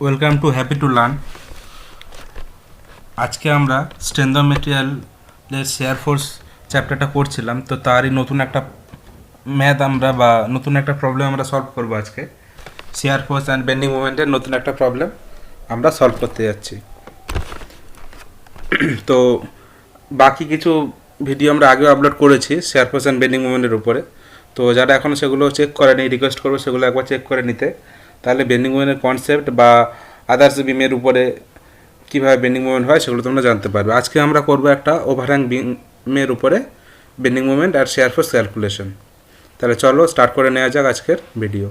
Welcome to happy to learn. আজকে আমরা strength of মেটেরিয়ালের share force চ্যাপ্টারটা করছিলাম, তো তারই নতুন একটা ম্যাথ আমরা বা নতুন একটা প্রবলেম আমরা সলভ করবো আজকে। শেয়ার ফোর্স অ্যান্ড বেন্ডিং মুভমেন্টের নতুন একটা প্রবলেম আমরা সলভ করতে যাচ্ছি। তো বাকি কিছু ভিডিও আমরা আগেও আপলোড করেছি শেয়ার ফোর্স অ্যান্ড বেন্ডিং মুভমেন্টের উপরে, তো যারা এখনও সেগুলো চেক করেনি রিকোয়েস্ট করবো সেগুলো একবার চেক করে নিতে, তাহলে বেন্ডিং মুভমেন্টের কনসেপ্ট বা আদার্স বিমের উপরে কীভাবে বেন্ডিং মুভমেন্ট হয় সেগুলো তোমরা জানতে পারবে। আজকে আমরা করবো একটা ওভারহ্যাং বিমের উপরে বেন্ডিং মুভমেন্ট আর শেয়ার ফোর্স ক্যালকুলেশন। তাহলে চলো স্টার্ট করে নেওয়া যাক আজকের ভিডিও।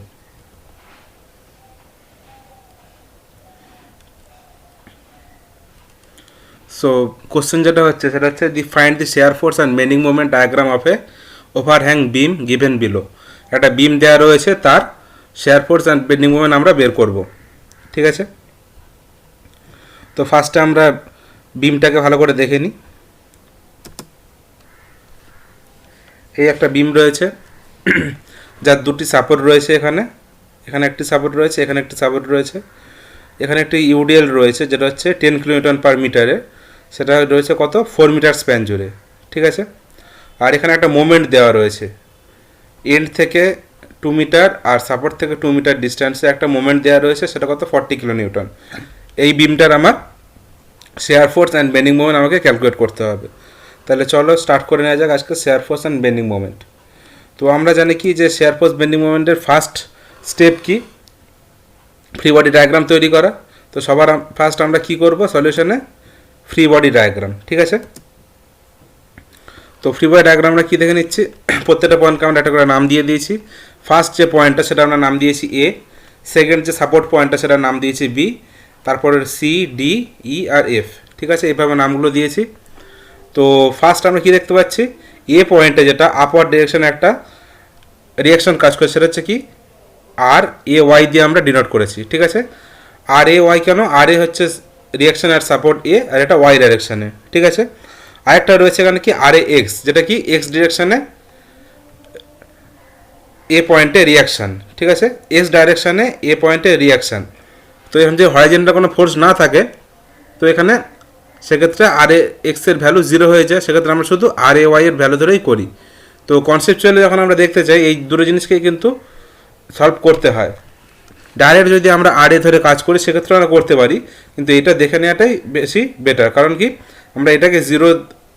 সো কোশ্চেন যেটা হচ্ছে সেটা হচ্ছে the find the shear force and bending movement diagram of a overhang beam given below. একটা বিম দেওয়া রয়েছে, তার shear force and bending movement আমরা বের করব। ঠিক আছে, তো ফার্স্টে আমরা বিমটাকে ভালো করে দেখে নিই। এই একটা বিম রয়েছে যার দুটি সাপোর্ট রয়েছে, এখানে একটি সাপোর্ট রয়েছে, এখানে একটি সাপোর্ট রয়েছে, এখানে একটি ইউডিএল রয়েছে যেটা হচ্ছে 10 কিলোনিউটন পার মিটারে, সেটা রয়েছে কত 4 মিটার স্প্যান জুড়ে। ঠিক আছে, আর এখানে একটা মোমেন্ট দেওয়া রয়েছে, এন্ড থেকে 2 মিটার আর সাপোর্ট থেকে 2 মিটার ডিস্ট্যান্সে একটা মোমেন্ট দেওয়া রয়েছে, সেটা কত 40 কিলোনিউটন। এই বিমটার আমার shear force and bending moment আমাকে ক্যালকুলেট করতে হবে। তাহলে চলো স্টার্ট করে নেওয়া যাক আজকে shear force and bending moment. তো আমরা জানি কি যে শেয়ার ফোর্স বেন্ডিং মোমেন্টের ফার্স্ট স্টেপ কি, ফ্রি বডি ডায়াগ্রাম তৈরি করা। তো সবার ফার্স্ট আমরা কি করব, সলিউশনে ফ্রি বডি ডায়াগ্রাম। ঠিক আছে, তো ফ্রি বডি ডায়াগ্রাম আমরা কী দেখে নিচ্ছি, প্রত্যেকটা পয়েন্টকে আমরা একটা করে নাম দিয়ে দিয়েছি। ফার্স্ট যে পয়েন্টটা সেটা আমরা নাম দিয়েছি এ, সেকেন্ড যে সাপোর্ট পয়েন্টটা সেটা নাম দিয়েছি বি, তারপরে সি ডি ই আর এফ। ঠিক আছে, এইভাবে নামগুলো দিয়েছি। তো ফার্স্ট আমরা কি দেখতে পাচ্ছি, এ পয়েন্টে যেটা আপওয়ার্ড ডিরেকশনে একটা রিয়াকশন কাজ করে, সেটা হচ্ছে কি আর এ ওয়াই দিয়ে আমরা ডিনোট করেছি। ঠিক আছে, আর এ ওয়াই কেন, আর এ হচ্ছে রিয়াকশন আর সাপোর্ট এ, আর এটা ওয়াই ডাইরেকশানে। ঠিক আছে, আরেকটা রয়েছে এখানে কি আর এ এক্স, যেটা কি এক্স ডিরেকশানে এ পয়েন্টে রিয়াকশান। ঠিক আছে, এক্স ডাইরেকশানে এ পয়েন্টে রিয়াকশান। তো এখানে যে হরাইজন্টাল কোনো ফোর্স না থাকে, তো এখানে সেক্ষেত্রে আর এ এক্সের ভ্যালু 0 হয়ে যায়, সেক্ষেত্রে আমরা শুধু আর এ ওয়াই এর ভ্যালু ধরেই করি। তো কনসেপচুয়ালি যখন আমরা দেখতে চাই এই দুটো জিনিসকেই কিন্তু সলভ করতে হয়। ডাইরেক্ট যদি আমরা আর এ ধরে কাজ করি সেক্ষেত্রে আমরা করতে পারি, কিন্তু এটা দেখে নেওয়াটাই বেশি বেটার। কারণ কি আমরা এটাকে 0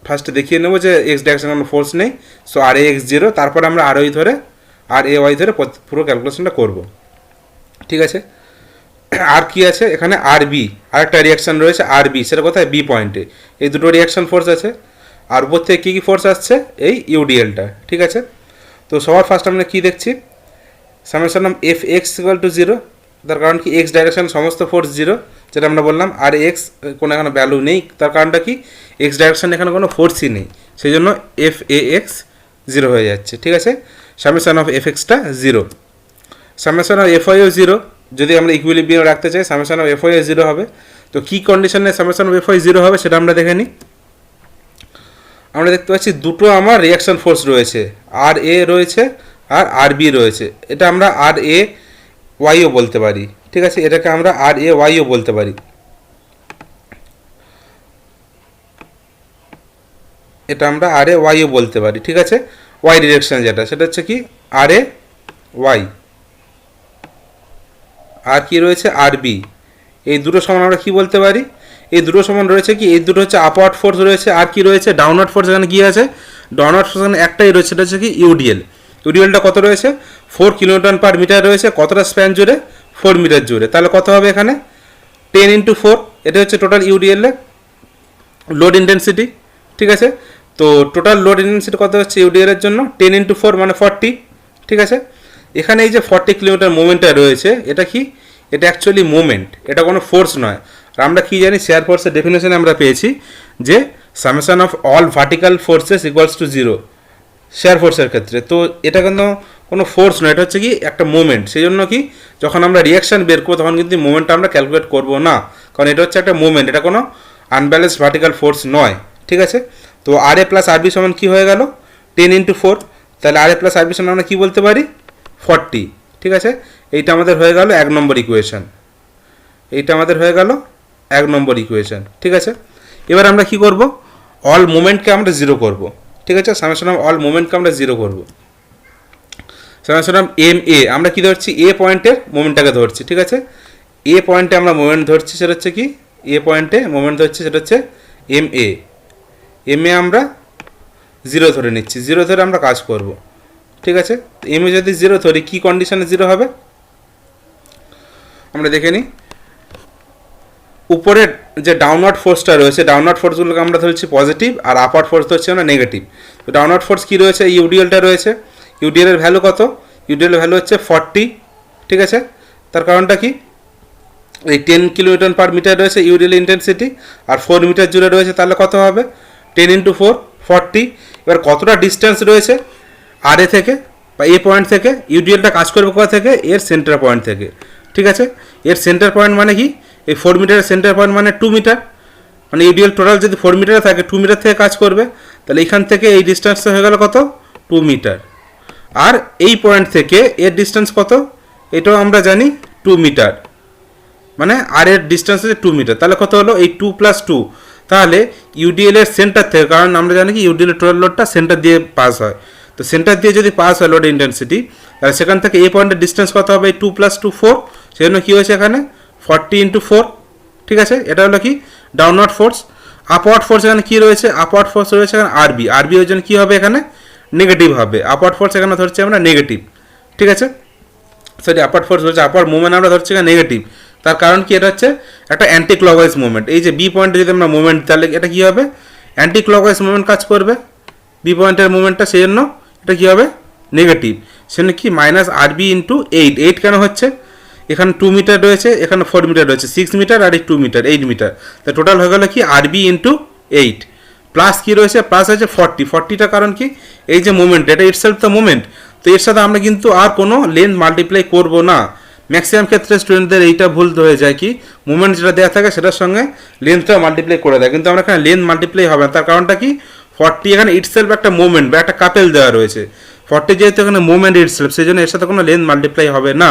ফার্স্টে দেখিয়ে নেবো যে এক্স ডাইরেকশনে কোনো ফোর্স নেই, সো আর এ এক্স 0, তারপর আমরা আর ওই ধরে আর এ ওয়াই ধরে পুরো ক্যালকুলেশনটা করব। ঠিক আছে, আর কি আছে এখানে আর বি, আরেকটা রিয়াকশান রয়েছে আর বি, সেটা কোথায় বি পয়েন্টে। এই দুটো রিয়াকশান ফোর্স আছে, আর উপর থেকে কী কী ফোর্স আসছে, এই ইউডিএলটা। ঠিক আছে, তো সবার ফার্স্ট আমরা কী দেখছি, summation of F x equal to 0, তার কারণ কি এক্স ডাইরেকশন সমস্ত ফোর্স 0, যেটা আমরা বললাম। আর এক্স কোনো এখানে ভ্যালু নেই, তার কারণটা কি এক্স ডাইরেকশন এখানে কোনো ফোর্সই নেই, সেই জন্য এফ এ এক্স 0 হয়ে যাচ্ছে। ঠিক আছে, summation of F extra 0, summation of F YO 0, যদি আমরা ইকুইলিব্রিয়াম রাখতে চাই সামেশন অফ এফ ওয়াই 0 হবে। তো কী কন্ডিশনে সামেশন অফ এফ ওয়াই 0 হবে সেটা আমরা দেখে নিই। আমরা দেখতে পাচ্ছি দুটো আমার রিয়াকশান ফোর্স রয়েছে, আর এ রয়েছে আর আর বি রয়েছে। এটা আমরা আর এ ওয়াইও বলতে পারি। ঠিক আছে, এটাকে আমরা আর এ ওয়াইও বলতে পারি, এটা আমরা আর এ ওয়াইও বলতে পারি। ঠিক আছে, ওয়াই ডিরেকশন যেটা সেটা হচ্ছে কি আর এ ওয়াই, আর কি রয়েছে আর বি। এই দুটো সমান আমরা কি বলতে পারি, এই দুটো সমান রয়েছে কি, এই দুটো হচ্ছে আপওয়ার্ড ফোর্স রয়েছে, আর কি রয়েছে ডাউনওয়ার্ড ফোর্স। এখানে কি আছে, ডাউনওয়ার্ড ফোর্স এখানে একটাই রয়েছে, সেটা হচ্ছে কি ইউডিএল। ইউডিএলটা কত রয়েছে 4 কিলোনিউটন পার মিটার রয়েছে, কতটা স্প্যান জুড়ে 4 মিটার জুড়ে। তাহলে কত হবে এখানে 10 × 4, এটা হচ্ছে টোটাল ইউডিএলের লোড ইন্টেন্সিটি। ঠিক আছে, তো টোটাল লোড ইন্টেন্সিটি কত হচ্ছে ইউডিএলের জন্য 10 × 4 মানে 40। ঠিক আছে, এখানে এই যে 40 কিলোমিটার মুভমেন্টটা রয়েছে, এটা কি, এটা অ্যাকচুয়ালি মুভমেন্ট, এটা কোনো ফোর্স নয়। আর আমরা কি জানি শেয়ার ফোর্সের ডেফিনেশনে আমরা পেয়েছি যে summation of all vertical forces equals to 0 share ফোর্সের ক্ষেত্রে। তো এটা কিন্তু কোনো ফোর্স নয়, এটা হচ্ছে কি একটা মুভমেন্ট। সেই জন্য কি যখন আমরা রিয়াকশান বের করবো তখন কিন্তু মুভমেন্টটা আমরা ক্যালকুলেট করবো না, কারণ এটা হচ্ছে একটা মুভমেন্ট, এটা কোনো আনব্যালেন্সড ভার্টিক্যাল ফোর্স নয়। ঠিক আছে, তো আর এ প্লাস আর বি সমান কী হয়ে গেল 10 × 4, তাহলে আর এ প্লাস আর বি সমান আমরা কী বলতে পারি 40। ঠিক আছে, এইটা আমাদের হয়ে গেল 1 নম্বর ইকুয়েশন। এইটা আমাদের হয়ে গেল 1 নম্বর ইকুয়েশন। ঠিক আছে, এবার আমরা কি করব, অল মোমেন্টকে আমরা জিরো করব। ঠিক আছে, সামেশন অফ অল মোমেন্টকে আমরা জিরো করব। সামেশন অফ এম এ আমরা কি ধরছি, এ পয়েন্টের মোমেন্টটাকে ধরছি। ঠিক আছে, এ পয়েন্টে আমরা মোমেন্ট ধরছি, সেটা হচ্ছে কি, এ পয়েন্টে মোমেন্ট ধরছি, সেটা হচ্ছে এম এ। এম এ আমরা জিরো ধরে নিচ্ছি, জিরো ধরে আমরা কাজ করব। ঠিক আছে, এম এ যদি জিরো ধরি, কী কন্ডিশনে জিরো হবে আমরা দেখে নিই। উপরের যে ডাউনওয়ার্ড ফোর্সটা রয়েছে, ডাউনওয়ার্ড ফোর্সগুলোকে আমরা ধরছি পজিটিভ, আর আপওয়ার্ড ফোর্স ধরছি আমরা নেগেটিভ। তো ডাউনওয়ার্ড ফোর্স কী রয়েছে, ইউডিএলটা রয়েছে। ইউডিএলের ভ্যালু কত, ইউডিএলের ভ্যালু হচ্ছে 40। ঠিক আছে, তার কারণটা কি, এই 10 কিলোনিউটন পার মিটার রয়েছে ইউডিএল ইন্টেন্সিটি, আর 4 মিটার জুড়ে রয়েছে, তাহলে কত হবে 10 × 4 40। এবার কতটা ডিস্টেন্স রয়েছে আর এ থেকে বা এ পয়েন্ট থেকে, ইউডিএলটা কাজ করবে কোথা থেকে, এর সেন্টার পয়েন্ট থেকে। ঠিক আছে, এর সেন্টার পয়েন্ট মানে কি, এই 4 মিটারের সেন্টার পয়েন্ট মানে 2 মিটার, মানে ইউডিএল টোটাল যদি 4 মিটারে থাকে 2 মিটার থেকে কাজ করবে, তাহলে এখান থেকে এই ডিস্টেন্সটা হয়ে গেল কত, 2 মিটার। আর এই পয়েন্ট থেকে এর ডিস্টেন্স কত, এটাও আমরা জানি 2 মিটার, মানে আর এর ডিস্টেন্স হচ্ছে 2 মিটার। তাহলে কত হলো, এই 2 + 2, তাহলে ইউডিএল এর সেন্টার থেকে, কারণ আমরা জানি কি ইউডিএল এর টোটাল লোডটা সেন্টার দিয়ে পাস হয়, তো সেন্টার দিয়ে যদি পাস হয় লোড ইন্টেন্সিটি, তাহলে সেখান থেকে এই পয়েন্টের ডিস্টেন্স কত হবে, এই 2 + 2 4, সেজন্য কী হয়েছে এখানে 40 × 4। ঠিক আছে, এটা হলো কি ডাউনওয়ার্ড ফোর্স। আপওয়ার্ড ফোর্স এখানে কী রয়েছে, আপওয়ার্ড ফোর্স রয়েছে এখানে আরবি, আরবি ওই জন্য কী হবে এখানে নেগেটিভ হবে, আপওয়ার্ড ফোর্স এখানে ধরছি আমরা নেগেটিভ। ঠিক আছে, সরি আপওয়ার্ড ফোর্স হচ্ছে, আপওয়ার্ড মুভমেন্ট আমরা ধরছি এখানে নেগেটিভ। তার কারণ কি, এটা হচ্ছে একটা অ্যান্টি ক্লকওয়াইজ মুভমেন্ট। এই যে বি পয়েন্টে যদি আমরা মুভমেন্ট, তাহলে এটা কী হবে, অ্যান্টি ক্লকওয়াইজ মুভমেন্ট কাজ করবে বি পয়েন্টের মুভমেন্টটা, সেই জন্য এটা কী হবে নেগেটিভ। সেজন্য কি -RB × 8, 8 কেন হচ্ছে, এখানে 2 মিটার রয়েছে, এখানে 4 মিটার রয়েছে, 6 মিটার, আর এই 2 মিটার 8 মিটার, তো টোটাল হয়ে গেল কি RB × 8 প্লাস কী রয়েছে, প্লাস হচ্ছে 40। 40টা কারণ কি, এই যে মুভমেন্ট, এটা ইটসেলফ তো মুভমেন্ট, তো এর সাথে আমরা কিন্তু আর কোনো লেন্থ মাল্টিপ্লাই করব না। ম্যাক্সিমাম ক্ষেত্রে স্টুডেন্টদের এইটা ভুল হয়ে যায় কি, মুভমেন্ট যেটা দেওয়া থাকে সেটার সঙ্গে লেন্থটা মাল্টিপ্লাই করে দেয়, কিন্তু আমরা এখানে লেন্থ মাল্টিপ্লাই হবে না। তার কারণটা কি, 40 এখানে ইটসেলফ একটা মুভমেন্ট বা একটা কাপেল দেওয়া রয়েছে, 40 যেহেতু এখানে মুভমেন্ট ইটসেলফ, সেই জন্য এর সাথে কোনো লেন্থ মাল্টিপ্লাই হবে না।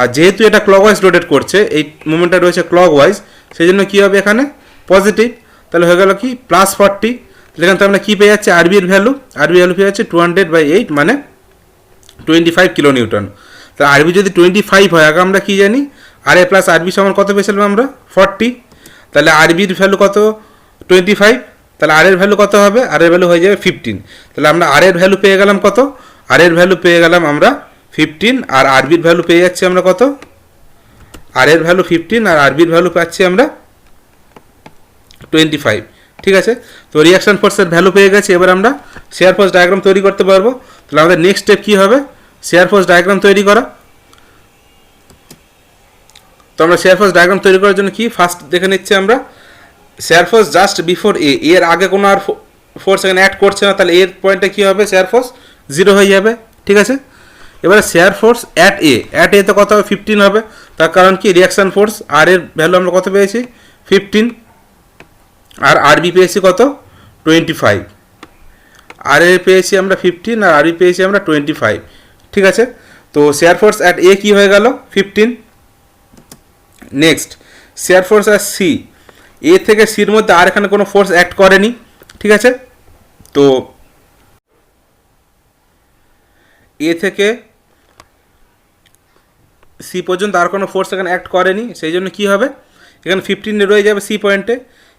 আর যেহেতু এটা ক্লকওয়াইজ রোটেট করছে, এই মুভমেন্টটা রয়েছে ক্লকওয়াইজ, সেই জন্য কী হবে এখানে পজিটিভ, তাহলে হয়ে গেল কি +40। এখান থেকে আমরা কী পেয়ে যাচ্ছি, আরবির ভ্যালু, আরবি ভ্যালু পেয়ে যাচ্ছে 200/8 মানে 25 কিলোনিউটন। তা আরবি যদি 25 হয়, আগে আমরা কী জানি, আর এ প্লাস আরবি সমান কত পেয়েছিলাম আমরা 40, তাহলে আরবির ভ্যালু কত 25, তাহলে আর এর ভ্যালু কত হবে, আর এর ভ্যালু হয়ে যাবে 15। তাহলে আমরা আর এর ভ্যালু পেয়ে গেলাম কত, আর এর ভ্যালু পেয়ে গেলাম আমরা 15, আর আরবির ভ্যালু পেয়ে যাচ্ছি আমরা কত, আর এর ভ্যালু 15 আর আরবির ভ্যালু পাচ্ছি আমরা 25। ঠিক আছে, তো রিয়াকশন ফোর্সের ভ্যালু পেয়ে গেছে, এবার আমরা শেয়ার ফোর্স ডায়াগ্রাম তৈরি করতে পারবো। তাহলে আমাদের নেক্সট স্টেপ কী হবে, শেয়ার ফোর্স ডায়াগ্রাম তৈরি করা। তো আমরা শেয়ার ফোর্স ডায়াগ্রাম তৈরি করার জন্য কি ফার্স্ট দেখে নিচ্ছি আমরা, share force just before a, এর আগে কোনো আর ফোর্স এখানে অ্যাড করছে না, তাহলে এর পয়েন্টে কী হবে, শেয়ার ফোর্স 0 হয়ে যাবে। ঠিক আছে, এবারে শেয়ার ফোর্স অ্যাট এ তো কত হবে 15 হবে, তার কারণ কি রিয়াকশান ফোর্স আর এর ভ্যালু আমরা কত পেয়েছি 15, আর আরবি পেয়েছি কত 25, আর এ পেয়েছি আমরা 15 আর আরবি পেয়েছি আমরা 25। ঠিক আছে, তো শেয়ার ফোর্স অ্যাট এ কী হয়ে গেল 15। Next shear force at C, A থেকে সির মধ্যে আর এখানে কোনো ফোর্স অ্যাক্ট করেনি। ঠিক আছে, তো এ থেকে সি পর্যন্ত আর কোনো ফোর্স এখানে অ্যাক্ট করেনি, সেই জন্য কী হবে এখানে 15 রয়ে যাবে সি পয়েন্টে।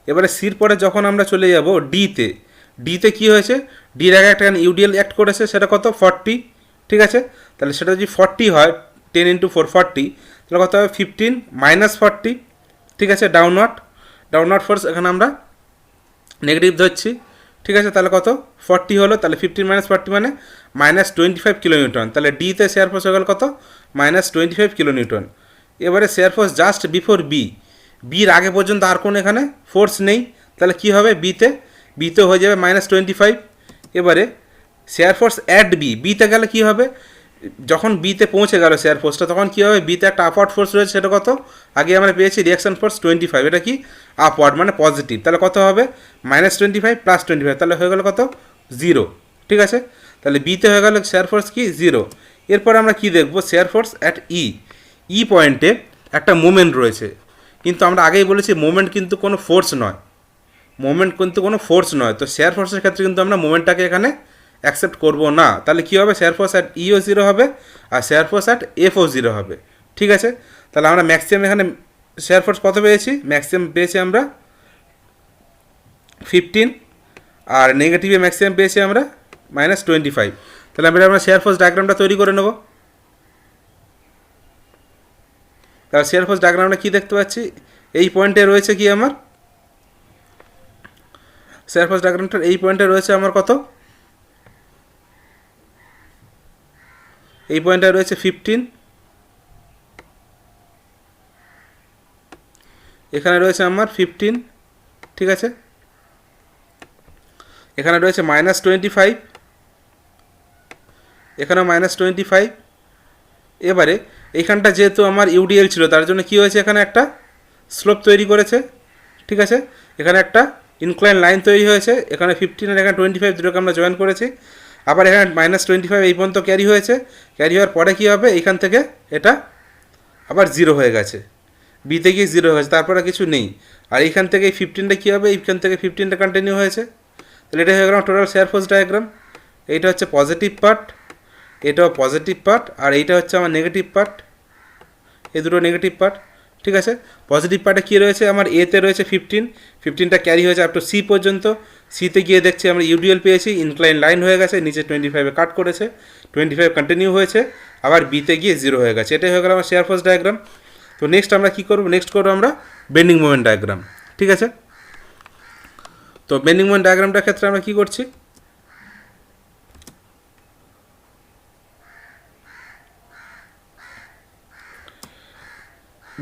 এবারে সির পরে যখন আমরা চলে যাব ডিতে, ডিতে কী হয়েছে, ডির আগে একটা ইউডিএল অ্যাক্ট করেছে, সেটা কত 40। ঠিক আছে, তাহলে সেটা যদি 40 হয় 10 × 4 40, তাহলে কত হবে 15 - 40। ঠিক আছে, ডাউনওয়ার্ড ফোর্স এখানে আমরা নেগেটিভ ধরছি। ঠিক আছে, তাহলে কত 40 হলো, তাহলে 15 - 40 মানে -25 কিলোনিউটন, তাহলে ডিতে শেয়ার ফোর্স হয়ে গেল কত -25 কিলোনিউটন। এবারে শেয়ার ফোর্স জাস্ট বিফোর বির আগে পর্যন্ত আর কোনো এখানে ফোর্স নেই, তাহলে কি হবে বিতে হয়ে যাবে -25। এবারে শেয়ার ফোর্স অ্যাট বিতে গেলে কি হবে, যখন বিতে পৌঁছে গেল শেয়ার ফোর্সটা, তখন কী হবে বিতে একটা আপওয়ার্ড ফোর্স রয়েছে, সেটা কত আগে আমরা পেয়েছি রিয়াকশন ফোর্স 25, এটা কি আপওয়ার্ড মানে পজিটিভ, তাহলে কত হবে -25 + 25, তাহলে হয়ে গেল কত 0। ঠিক আছে, তাহলে বিতে হয়ে গেল শেয়ার ফোর্স কি 0। এরপর আমরা কি দেখব, শেয়ার ফোর্স অ্যাট ই পয়েন্টে একটা মুভমেন্ট রয়েছে, কিন্তু আমরা আগেই বলেছি মোমেন্ট কিন্তু কোনো ফোর্স নয়, মোমেন্ট কিন্তু কোনো ফোর্স নয়। তো শেয়ার ফোর্সের ক্ষেত্রে কিন্তু আমরা মোমেন্টটাকে এখানে অ্যাকসেপ্ট করব না। তাহলে কী হবে, শেয়ার ফোর্স অ্যাট ইও জিরো হবে আর শেয়ার ফোর্স অ্যাট এফও জিরো হবে। ঠিক আছে, তাহলে আমরা ম্যাক্সিমাম এখানে শেয়ার ফোর্স কত পেয়েছি, ম্যাক্সিমাম পেয়েছি আমরা 15, আর নেগেটিভে ম্যাক্সিমাম পেয়েছি আমরা -25। তাহলে আমরা শেয়ার ফোর্স ডায়াগ্রামটা তৈরি করে নেব। তাহলে শেয়ার ফোর্স ডায়াগ্রামটা কী দেখতে পাচ্ছি, এই পয়েন্টে রয়েছে কি আমার শেয়ার ফোর্স ডায়াগ্রামটার এই পয়েন্টে রয়েছে আমার কত, এই পয়েন্টে রয়েছে 15, এখানে রয়েছে আমার 15, ঠিক আছে, এখানে রয়েছে -25, এখানেও -25। এবারে এইখানটা যেহেতু আমার ইউডিএল ছিল তার জন্য কি হয়েছে, এখানে একটা স্লোপ তৈরি করেছে। ঠিক আছে, এখানে একটা ইনক্লাইন লাইন তৈরি হয়েছে, এখানে 15 আর এখানে 25 দুটোকে আমরা জয়েন করেছি। আবার এখানে -25 এই পর্যন্ত ক্যারি হয়েছে, ক্যারি হওয়ার পরে কী হবে, এইখান থেকে এটা আবার জিরো হয়ে গেছে, বিতে গিয়ে জিরো হয়ে গেছে, তারপরে কিছু নেই। আর এইখান থেকে এই 15টা কী হবে, এইখান থেকে 15টা কন্টিনিউ হয়েছে। তাহলে এটা হয়ে গেল টোটাল শেয়ার ফোর্স ডায়াগ্রাম। এইটা হচ্ছে পজিটিভ পার্ট, এটাও পজিটিভ পার্ট, আর এইটা হচ্ছে আমার নেগেটিভ পার্ট, এই দুটো নেগেটিভ পার্ট। ঠিক আছে, পজিটিভ পার্টে কী রয়েছে, আমার এতে রয়েছে 15টা ক্যারি হয়েছে আপ টু সি পর্যন্ত। সিতে গিয়ে দেখছি আমরা ইউডিএল পেয়েছি, ইনক্লাইন লাইন হয়ে গেছে, নিচে 25-এ কাট করেছে, 25 কন্টিনিউ হয়েছে, আবার বিতে গিয়ে জিরো হয়ে গেছে। এটাই হয়ে গেল আমার শেয়ার ফোর্স ডায়াগ্রাম। তো নেক্সট আমরা কী করবো, নেক্সট করবো আমরা বেন্ডিং মোমেন্ট ডায়াগ্রাম। ঠিক আছে, তো বেন্ডিং মোমেন্ট ডায়াগ্রামটার ক্ষেত্রে আমরা কী করছি,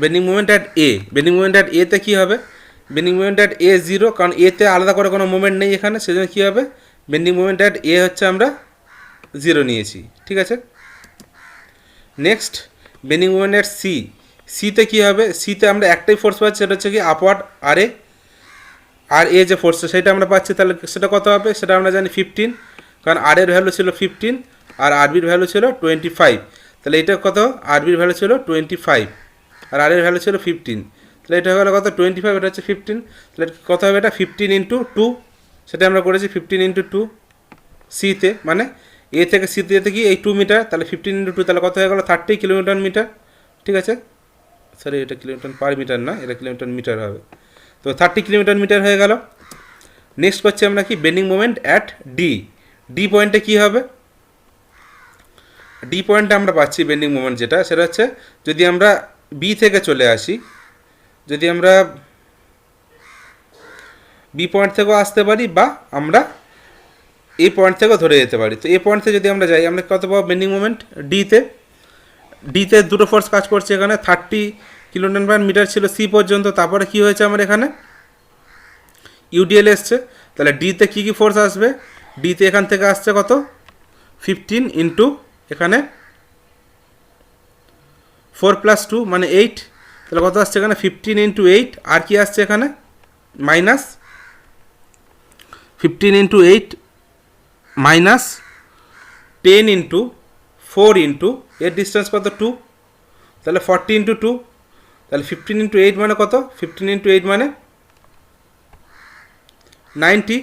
bending moment at a, bending moment at এতে কী হবে, bending moment at a zero, কারণ এতে আলাদা করে কোনো মোমেন্ট নেই এখানে, সেজন্য কী হবে, বেন্ডিং মোমেন্ট অ্যাট এ হচ্ছে আমরা জিরো নিয়েছি। ঠিক আছে, next bending moment at C, সিতে কী হবে, সিতে আমরা একটাই ফোর্স পাচ্ছি, সেটা হচ্ছে কি আপওয়ার্ড আর এ, আর এ যে ফোর্সটা সেটা আমরা পাচ্ছি, তাহলে সেটা কত হবে, সেটা আমরা জানি 15, কারণ আর এর ভ্যালু ছিল 15 আর আরবির ভ্যালু ছিল 25। তাহলে এটা কত, আরবির ভ্যালু ছিল 25 আর আর এর ভ্যালু ছিল 15, তাহলে এটা হয়ে গেলো কত 25, এটা হচ্ছে 15, তাহলে কত হবে, এটা 15 × 2, সেটা আমরা করেছি 15 × 2 সিতে, মানে এ থেকে সিতে যেতে কি এই 2 মিটার, তাহলে 15 × 2 তাহলে কত হয়ে গেলো 30 কিলোমিটার মিটার। ঠিক আছে, সরি এটা কিলোমিটার পার মিটার না, এটা কিলোমিটার মিটার হবে। তো 30 কিলোমিটার মিটার হয়ে গেল। নেক্সট করছি আমরা কি, bending moment at D, D পয়েন্টে কী হবে, ডি পয়েন্টে আমরা পাচ্ছি বেন্ডিং মোমেন্ট যেটা, সেটা হচ্ছে যদি আমরা বি থেকে চলে আসি, যদি আমরা বি পয়েন্ট থেকেও আসতে পারি বা আমরা এই পয়েন্ট থেকেও ধরে যেতে পারি। তো এই পয়েন্ট থেকে যদি আমরা যাই, আমরা কত পাবো বেন্ডিং মোমেন্ট ডিতে, ডিতে দুটো ফোর্স কাজ করছে, এখানে 30 কিলোনিউটন মিটার ছিল সি পর্যন্ত, তারপরে কি হয়েছে আমার এখানে ইউডিএল এসছে, তাহলে ডিতে কী কী ফোর্স আসবে, ডিতে এখান থেকে আসছে কত 15 ইন্টু এখানে 4 + 2 মানে 8, তাহলে কত আসছে এখানে 15 × 8, আর কি আসছে এখানে -15 × 8 -10 × 4 ইন্টু এর ডিস্টেন্স কত 2, তাহলে 40 × 2, তাহলে 15 × 8 মানে কত, 15 × 8 মানে 90,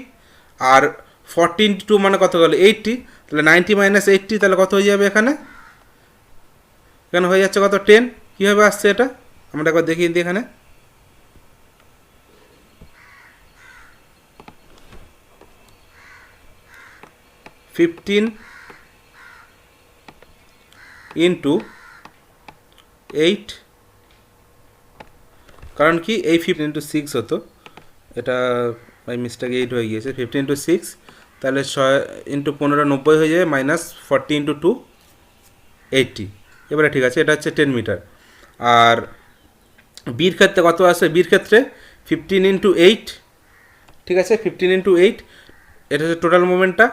আর 40 × 2 মানে কত গেল 80, তাহলে 90 - 80, তাহলে কত হয়ে যাবে এখানে, এখানে হয়ে যাচ্ছে কত 10। কীভাবে আসছে এটা আমরা একবার দেখিয়ে দিই, এখানে (15 × 8), কারণ কি এই 15 × 6 হতো, এটা বাই মিস্টেক 8 হয়ে গিয়েছে, 15 × 6, তাহলে 6 × 15 90 হয়ে যাবে, -40 × 2 80। এবারে ঠিক আছে, এটা হচ্ছে 10 মিটার। আর বির ক্ষেত্রে কত আসে, বির ক্ষেত্রে 15 × 8, ঠিক আছে 15 × 8, এটা হচ্ছে টোটাল মোমেন্টটা,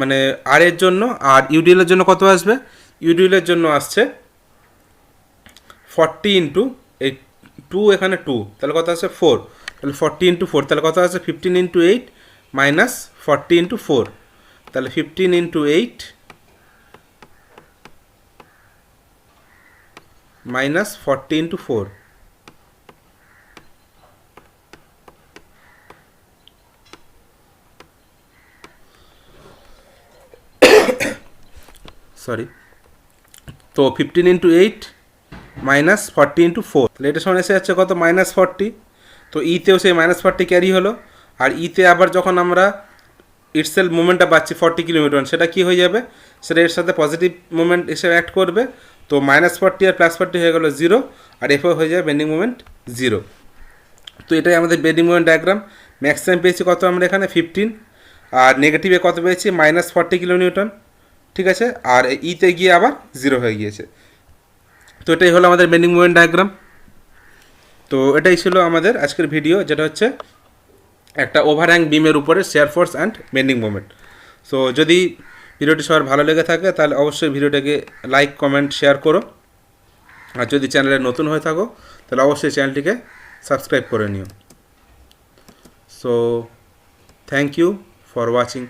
মানে আর এর জন্য। আর ইউডিএলের জন্য কত আসবে, ইউডিএলের জন্য আসছে 40 × 8, 2 এখানে 2, তাহলে কত আসছে 4, তাহলে 40 × 4, তাহলে কত আসছে 15 × 8 -40 × 4, তাহলে 15 × 8 -40 × 4, সরি, তো 15 ইন্টু 8 মাইনাস 40 ইন্টু 4, তাহলে এটা সমান এসে যাচ্ছে কত, -40। তো ইতেও সেই -40 ক্যারি হলো, আর ইতে আবার যখন আমরা ইটসেলফ মুভমেন্টটা পাচ্ছি 40 কিলোমিটার, সেটা কি হয়ে যাবে, সেটা এর সাথে পজিটিভ মুভমেন্ট হিসেবে অ্যাক্ট করবে। তো -40 আর +40 হয়ে গেল 0, আর এফও হয়ে যাবে বেন্ডিং মুভমেন্ট 0। তো এটাই আমাদের বেন্ডিং মুভমেন্ট ডায়াগ্রাম। ম্যাক্সিমাম পেয়েছি কত আমরা এখানে 15, আর নেগেটিভে কত পেয়েছি -40 কিলোনিউটন, ঠিক আছে, আর ইতে গিয়ে আবার 0 হয়ে গিয়েছে। তো এটাই হলো আমাদের বেন্ডিং মুভমেন্ট ডায়াগ্রাম। তো এটাই ছিল আমাদের আজকের ভিডিও, যেটা হচ্ছে একটা ওভারহ্যাং বিমের উপরে share force and bending movement. So যদি ভিডিওটি সবার ভালো লেগে থাকে তাহলে অবশ্যই ভিডিওটাকে লাইক, কমেন্ট, শেয়ার করো। আর যদি চ্যানেলে নতুন হয়ে থাকো তাহলে অবশ্যই চ্যানেলটিকে সাবস্ক্রাইব করে নিও। So thank you for watching.